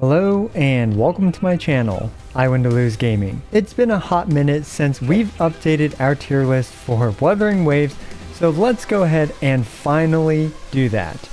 Hello and welcome to my channel, I Win to Lose Gaming. It's been a hot minute since we've updated our tier list for Wuthering Waves, so let's go ahead and finally do that.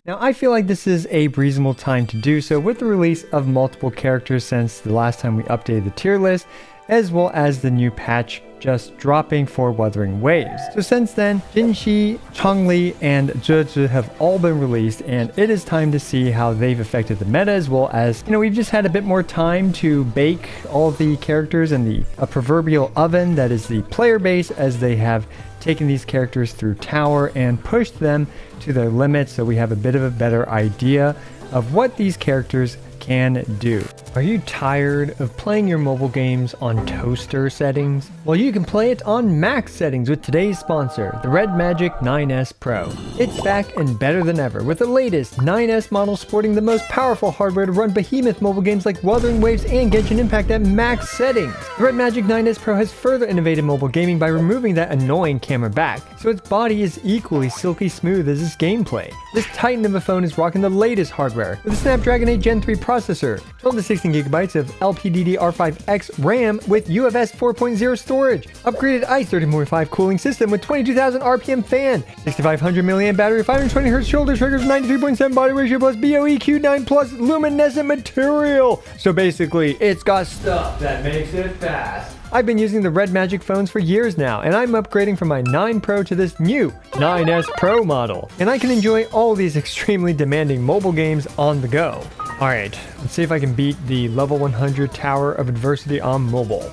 Now I feel like this is a reasonable time to do so with the release of multiple characters since the last time we updated the tier list, as well as the new patch just dropping for Wuthering Waves. So since then, Jinhsi, Changli, and Zhezhi have all been released, and it is time to see how they've affected the meta, as well as, we've just had a bit more time to bake all the characters in the proverbial oven that is the player base, as they have taken these characters through Tower and pushed them to their limits, so we have a bit of a better idea of what these characters can do. Are you tired of playing your mobile games on toaster settings? Well, you can play it on max settings with today's sponsor, the Red Magic 9S Pro. It's back and better than ever with the latest 9S model sporting the most powerful hardware to run behemoth mobile games like Wuthering Waves and Genshin Impact at max settings. The Red Magic 9S Pro has further innovated mobile gaming by removing that annoying camera back, so its body is equally silky smooth as its gameplay. This titan of a phone is rocking the latest hardware with a Snapdragon 8 Gen 3 processor, 12 to 16 gigabytes of LPDDR5X RAM with UFS 4.0 storage, upgraded ICE 13.5 cooling system with 22,000 RPM fan, 6500 mAh battery, 520 Hz shoulder triggers, 93.7 body ratio plus BOE Q9 plus luminescent material. So basically, it's got stuff that makes it fast. I've been using the Red Magic phones for years now, and I'm upgrading from my 9 Pro to this new 9S Pro model. And I can enjoy all these extremely demanding mobile games on the go. Alright, let's see if I can beat the level 100 Tower of Adversity on mobile.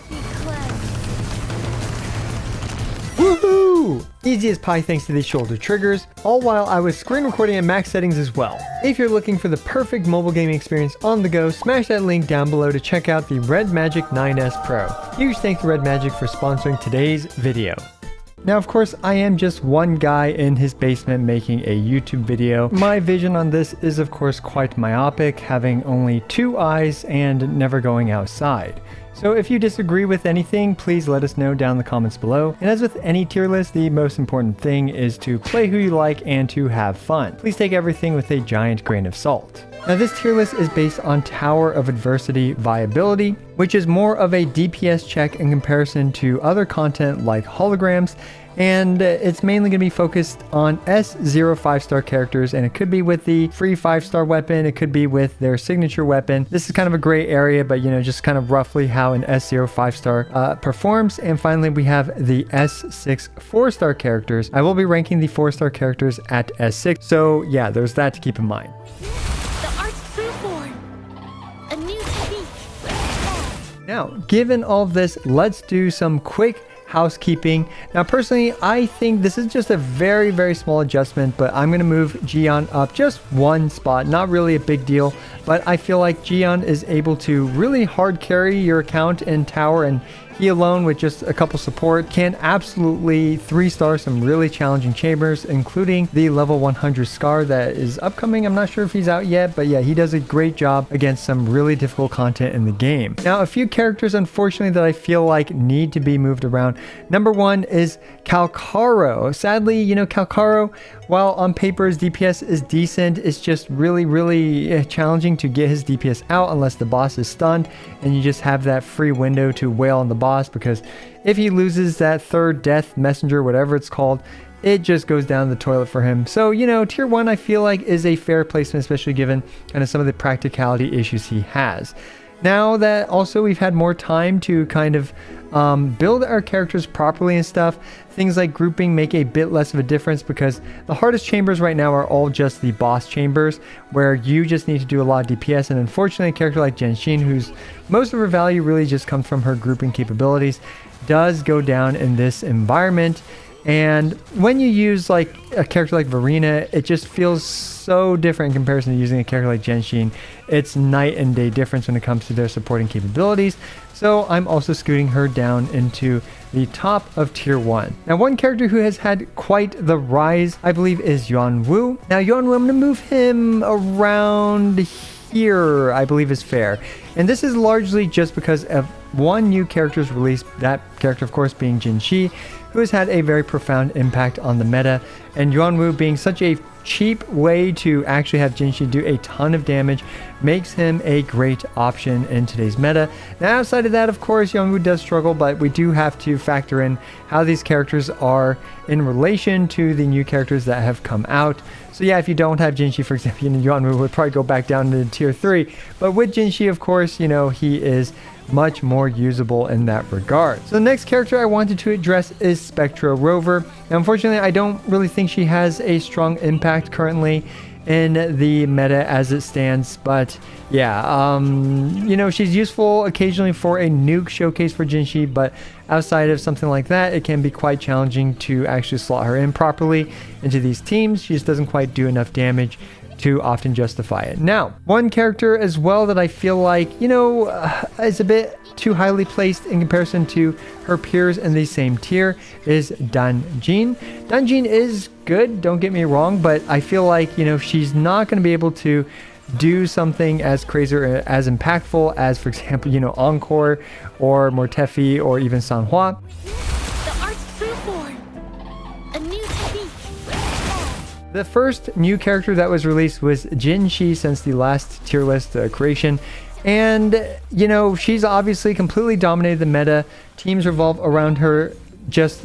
Woohoo! Easy as pie thanks to these shoulder triggers, all while I was screen recording at max settings as well. If you're looking for the perfect mobile gaming experience on the go, smash that link down below to check out the Red Magic 9S Pro. Huge thanks to Red Magic for sponsoring today's video. Now, of course, I am just one guy in his basement making a YouTube video. My vision on this is, of course, quite myopic, having only 2 eyes and never going outside. So if you disagree with anything, please let us know down in the comments below. And as with any tier list, the most important thing is to play who you like and to have fun. Please take everything with a giant grain of salt. Now, this tier list is based on Tower of Adversity viability, which is more of a DPS check in comparison to other content like holograms, and it's mainly going to be focused on S0 5-star characters, and it could be with the free 5-star weapon, it could be with their signature weapon. This is kind of a gray area, but just kind of roughly how an S0 5-star performs. And finally, we have the S6 4-star characters. I will be ranking the 4-star characters at S6, so yeah, there's that to keep in mind. Now, given all of this, let's do some quick housekeeping. Now, personally, I think this is just a very, very small adjustment, but I'm going to move Jian up just 1 spot. Not really a big deal, but I feel like Jian is able to really hard carry your account in Tower, and he alone with just a couple support can absolutely 3-star some really challenging chambers, including the level 100 Scar that is upcoming. I'm not sure if he's out yet, but yeah, he does a great job against some really difficult content in the game. Now, a few characters, unfortunately, that I feel like need to be moved around. Number 1 is Calcaro. Sadly, Calcaro, while on paper his DPS is decent, it's just really challenging to get his DPS out unless the boss is stunned, and you just have that free window to wail on the boss, because if he loses that 3rd death messenger, whatever it's called, it just goes down the toilet for him. So, tier 1 I feel like is a fair placement, especially given kind of some of the practicality issues he has. Now that also we've had more time to kind of build our characters properly and stuff, things like grouping make a bit less of a difference, because the hardest chambers right now are all just the boss chambers, where you just need to do a lot of DPS. And unfortunately, a character like Jinhsi, whose most of her value really just comes from her grouping capabilities, does go down in this environment. And when you use like a character like Verina, it just feels so different in comparison to using a character like Jinhsi. It's night and day difference when it comes to their supporting capabilities. So I'm also scooting her down into the top of tier 1. Now, one character who has had quite the rise, I believe, is Yuanwu. Now, Yuanwu, I'm going to move him around here, I believe is fair. And this is largely just because of one new character's release, that character of course being Jinhsi, who has had a very profound impact on the meta, and Yuanwu being such a cheap way to actually have Jinhsi do a ton of damage makes him a great option in today's meta. Now outside of that, of course, Yuanwu does struggle, but we do have to factor in how these characters are in relation to the new characters that have come out. So yeah, if you don't have Jinhsi, for example, Yuanwu would probably go back down to tier 3, but with Jinhsi, of course, he is much more usable in that regard. So the next character I wanted to address is Spectra Rover. Now, unfortunately, I don't really think she has a strong impact currently in the meta as it stands, but yeah, she's useful occasionally for a nuke showcase for Jinhsi, but outside of something like that, it can be quite challenging to actually slot her in properly into these teams. She just doesn't quite do enough damage to often justify it. Now, one character as well that I feel like, is a bit too highly placed in comparison to her peers in the same tier is Danjin. Danjin is good, don't get me wrong, but I feel like, she's not going to be able to do something as crazy or as impactful as, for example, Encore or Mortefi or even Sanhua. The first new character that was released was Jinhsi since the last tier list creation. And, she's obviously completely dominated the meta. Teams revolve around her. Just,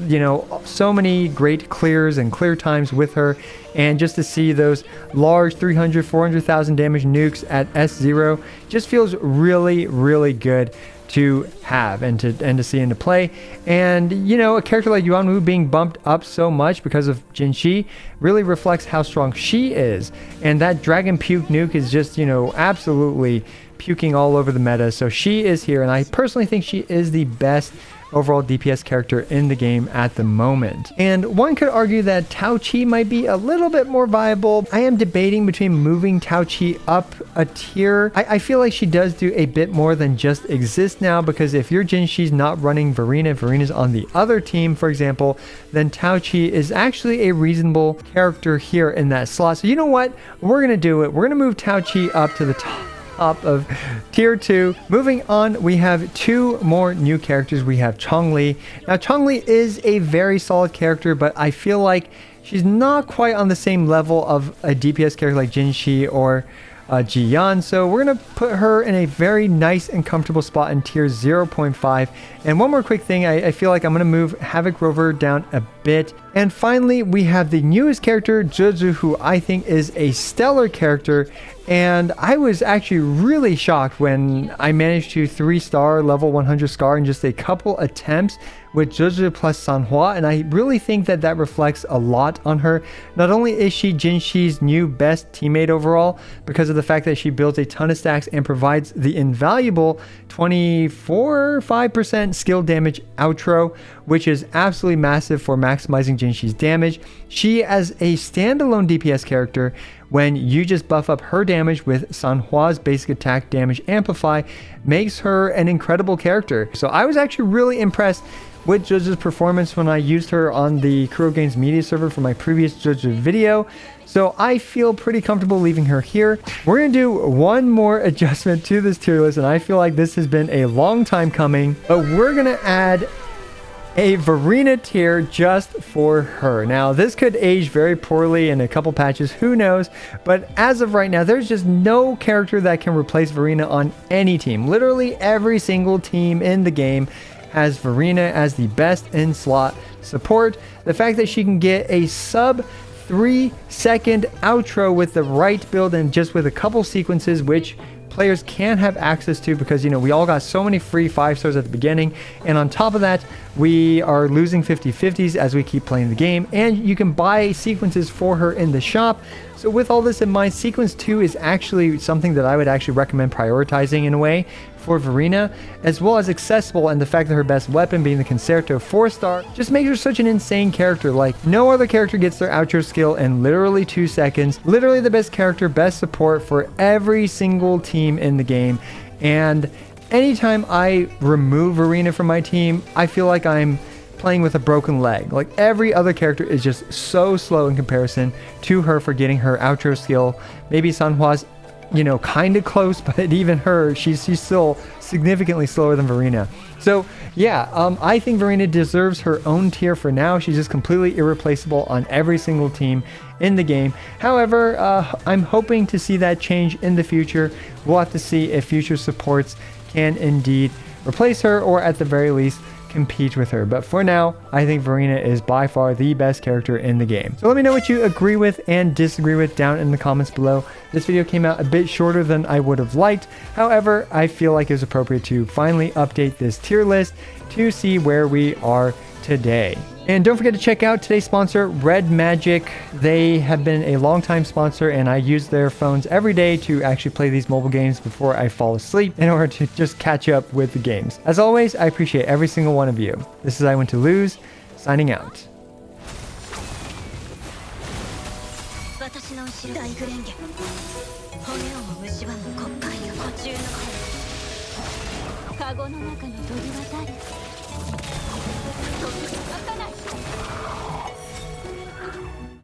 so many great clears and clear times with her. And just to see those large 300, 400,000 damage nukes at S0 just feels really, really good to have and to see into play. And a character like Yuanwu being bumped up so much because of Jinhsi really reflects how strong she is, and that dragon puke nuke is just absolutely puking all over the meta. So she is here, and I personally think she is the best overall DPS character in the game at the moment. And one could argue that Tao Chi might be a little bit more viable. I am debating between moving Tao Chi up a tier. I feel like she does do a bit more than just exist now, because if your Jinhsi's not running Verina's on the other team, for example, then Tao Chi is actually a reasonable character here in that slot. So you know what? We're going to do it. We're going to move Tao Chi up to the top of tier 2. Moving on, we have two more new characters. We have Changli. Now, Changli is a very solid character, but I feel like she's not quite on the same level of a DPS character like Jinhsi or Jiyan, so we're going to put her in a very nice and comfortable spot in tier 0.5. And one more quick thing, I feel like I'm going to move Havoc Rover down a bit. And finally, we have the newest character, Zhezhi, who I think is a stellar character. And I was actually really shocked when I managed to 3-star level 100 Scar in just a couple attempts with Zhezhi plus Sanhua, and I really think that that reflects a lot on her. Not only is she Jinhsi's new best teammate overall because of the fact that she builds a ton of stacks and provides the invaluable 24-5% skill damage outro, which is absolutely massive for maximizing Jinhsi's damage. She, as a standalone DPS character, when you just buff up her damage with Sanhua's basic attack damage amplify, makes her an incredible character. So I was actually really impressed with Zhezhi's performance when I used her on the Kuro Games media server for my previous Zhezhi video. So I feel pretty comfortable leaving her here. We're going to do one more adjustment to this tier list, and I feel like this has been a long time coming, but we're going to add a Verina tier just for her. Now, this could age very poorly in a couple patches, who knows, but as of right now, there's just no character that can replace Verina on any team. Literally every single team in the game has Verina as the best in slot support. The fact that she can get a sub 3-second outro with the right build and just with a couple sequences, which players can have access to because, we all got so many free 5-stars at the beginning. And on top of that, we are losing 50/50s as we keep playing the game. And you can buy sequences for her in the shop. So with all this in mind, Sequence 2 is actually something that I would actually recommend prioritizing in a way for Verina, as well as accessible, and the fact that her best weapon being the Concerto 4-star just makes her such an insane character. Like, no other character gets their outro skill in literally 2 seconds. Literally the best character, best support for every single team in the game. And anytime I remove Verina from my team, I feel like I'm playing with a broken leg. Like, every other character is just so slow in comparison to her for getting her outro skill. Maybe Sanhua's you know, kind of close, but even her, she's still significantly slower than Verina. So yeah, I think Verina deserves her own tier for now. She's just completely irreplaceable on every single team in the game. However, I'm hoping to see that change in the future. We'll have to see if future supports can indeed replace her, or at the very least compete with her. But for now, I think Verina is by far the best character in the game. So let me know what you agree with and disagree with down in the comments below. This video came out a bit shorter than I would have liked. However, I feel like it was appropriate to finally update this tier list to see where we are today. And don't forget to check out today's sponsor, Red Magic. They have been a long-time sponsor, and I use their phones every day to actually play these mobile games before I fall asleep in order to just catch up with the games. As always, I appreciate every single one of you. This is I Want to Lose, signing out. カゴの中の鳥は誰？